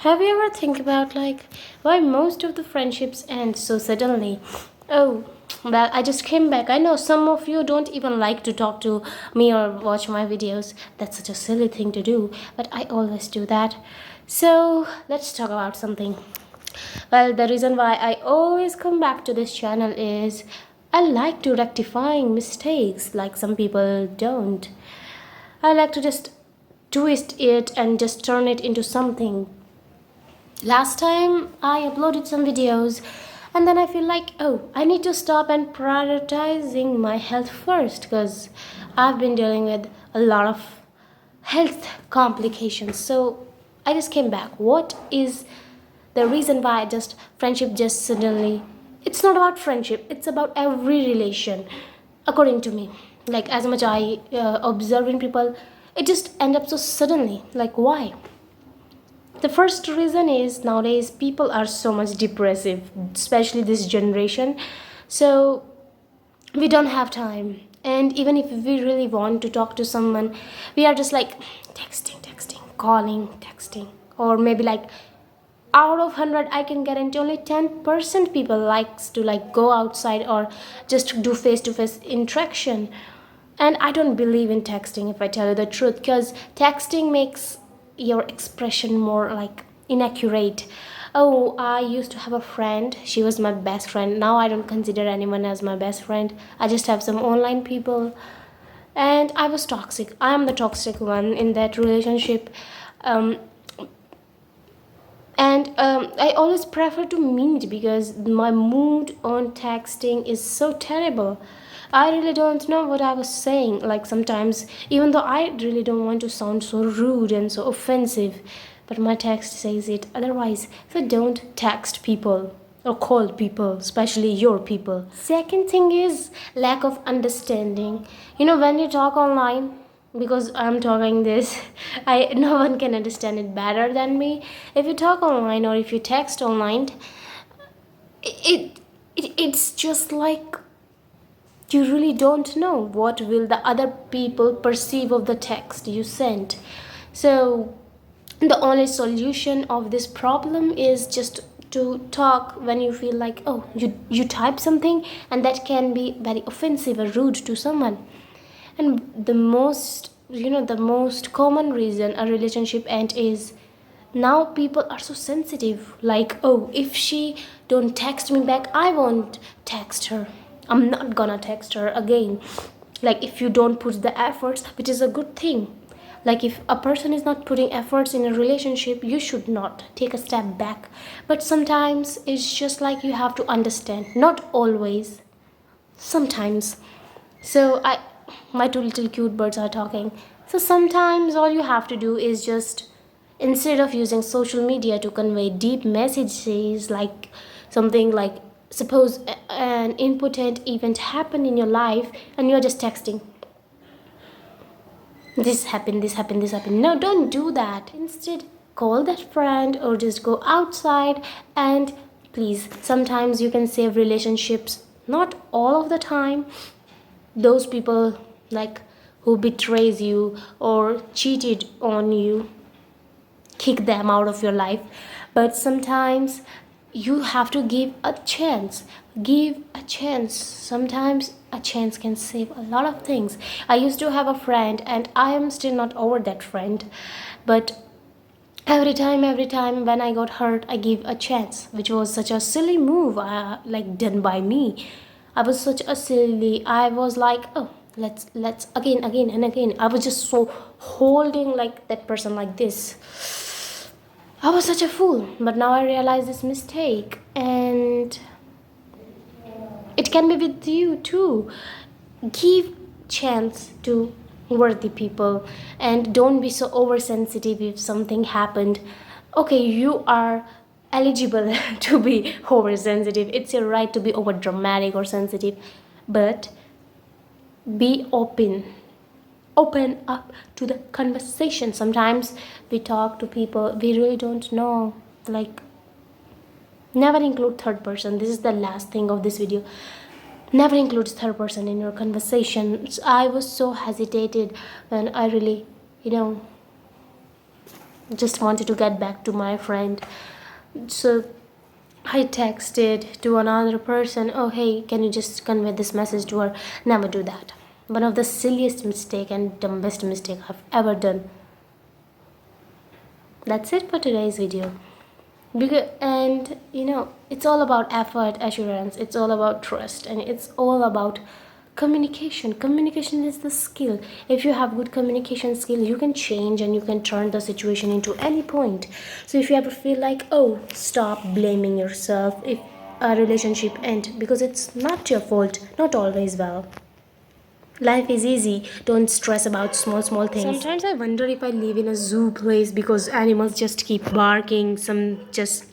Have you ever think about why most of the friendships end so suddenly? Oh, well, I just came back. I know some of you don't even like to talk to me or watch my videos. That's such a silly thing to do, but I always do that. So, let's talk about something. Well, the reason why I always come back to this channel is I like to rectifying mistakes like some people don't. I like to just twist it and just turn it into something. Last time I uploaded some videos and then I feel like, oh, I need to stop and prioritizing my health first because I've been dealing with a lot of health complications. So I just came back. What is the reason why just friendship just suddenly, it's not about friendship, it's about every relation according to me. Like as much I observe in people, it just end up so suddenly. Like why? The first reason is nowadays people are so much depressive, especially this generation. So we don't have time. And even if we really want to talk to someone, we are just like texting, calling, texting. Or maybe like out of 100 I can guarantee only 10% people likes to go outside or just do face to face interaction. And I don't believe in texting, if I tell you the truth, because texting makes your expression more inaccurate. Oh, I used to have a friend, she was my best friend. Now I don't consider anyone as my best friend. I just have some online people. And I was toxic. I am the toxic one in that relationship. um, and I always prefer to meet because my mood on texting is so terrible. I really don't know what I was saying. Like sometimes, even though I really don't want to sound so rude and so offensive, but my text says it otherwise. So don't text people or call people, especially your people. Second thing is lack of understanding. When you talk online, because I'm talking this, I no one can understand it better than me. If you talk online or if you text online, it's just like you really don't know what will the other people perceive of the text you sent. So the only solution of this problem is just to talk when you feel like, oh, you type something and that can be very offensive or rude to someone. And the most common reason a relationship end is now people are so sensitive. Like, oh, if she don't text me back, I won't text her. I'm not gonna text her again. Like if you don't put the efforts, which is a good thing. Like if a person is not putting efforts in a relationship, you should not take a step back. But sometimes it's just like you have to understand, not always, sometimes. So my two little cute birds are talking. So sometimes all you have to do is just, instead of using social media to convey deep messages, like something like, suppose an important event happened in your life and you're just texting, this happened. No, don't do that. Instead, call that friend or just go outside. And please, sometimes you can save relationships, not all of the time. Those people who betrays you or cheated on you, kick them out of your life. But sometimes you have to give a chance. Sometimes a chance can save a lot of things. I used to have a friend and I am still not over that friend, but every time when I got hurt, I give a chance, which was such a silly move, done by me. I was such a silly. I was like, oh, let's again and again. I was just so holding like that person like this. I was such a fool. But now I realize this mistake, and it can be with you too. Give chance to worthy people and don't be so oversensitive if something happened. Okay, you are eligible to be oversensitive. It's your right to be over dramatic or sensitive, but be open up to the conversation. Sometimes we talk to people we really don't know. Like, never include third person. This is the last thing of this video. Never include third person in your conversations. I was so hesitated when I really, you know just wanted to get back to my friend. So I texted to another person, oh hey, can you just convey this message to her? Never do that. One of the silliest mistake and dumbest mistake I've ever done. That's it for today's video. Because, and it's all about effort assurance, it's all about trust, and it's all about communication is the skill. If you have good communication skill, you can change and you can turn the situation into any point. So if you ever feel like, oh, stop blaming yourself if a relationship ends, because it's not your fault, not always. Well, life is easy. Don't stress about small things. Sometimes I wonder if I live in a zoo place because animals just keep barking. Some just